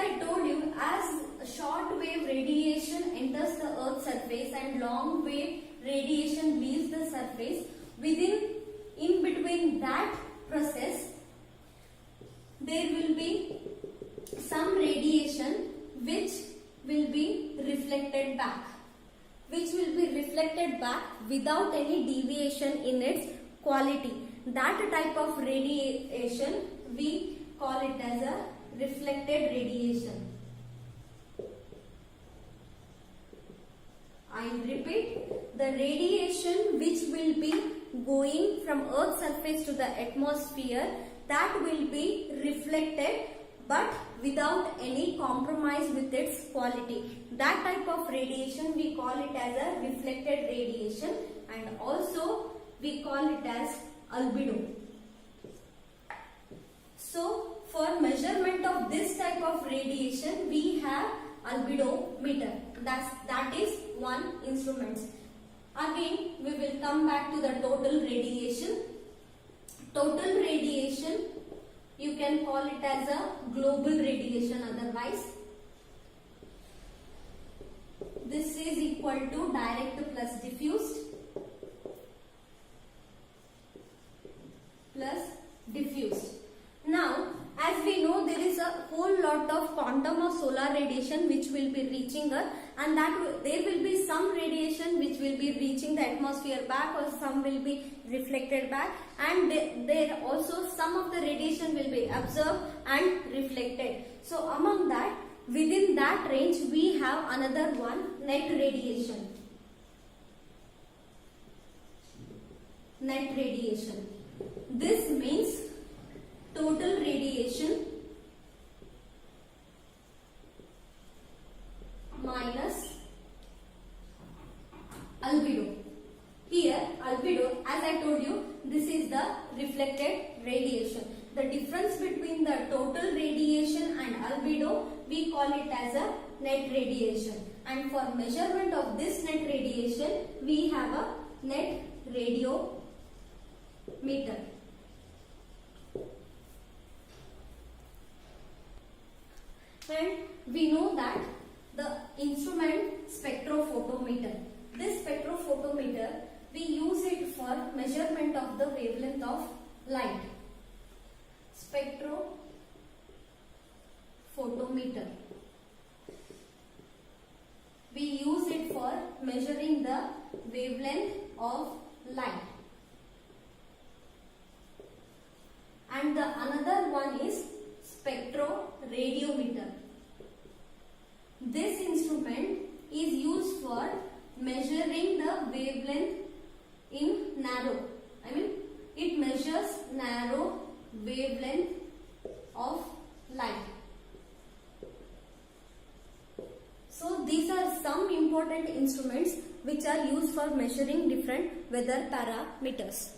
I told you, as short wave radiation enters the Earth's surface and long wave radiation leaves the surface, in between that process, there will be some radiation which will be reflected back, without any deviation in its quality. That type of radiation we call it as a reflected radiation. I repeat, the radiation which will be going from Earth's surface to the atmosphere, that will be reflected but without any compromise with its quality. That type of radiation we call it as a reflected radiation, and also we call it as albedo. So for measurement of this type of radiation we have albedo meter. That is one instrument. Again we will come back to the total radiation. Total radiation, you can call it as a global radiation otherwise. This is equal to direct plus diffused plus diffused. Now, as we know, there is a whole lot of quantum of solar radiation which will be reaching Earth, and there will be some radiation which will be reaching the atmosphere back, or some will be reflected back, and there also some of the radiation will be absorbed and reflected. So among that, within that range we have another one, net radiation. Net radiation. This means total radiation minus albedo. Here albedo, as I told you, this is the reflected radiation. The difference between the total radiation and albedo, we call it as a net radiation. And for measurement of this net radiation, we have a net radiometer. And we know that the instrument spectrophotometer. This spectrophotometer, we use it for measurement of the wavelength of light. Spectrophotometer. We use it for measuring the wavelength of light. And the another one is spectroradiometer. This instrument is used for measuring the wavelength in narrow. It measures narrow wavelength of light. So these are some important instruments which are used for measuring different weather parameters.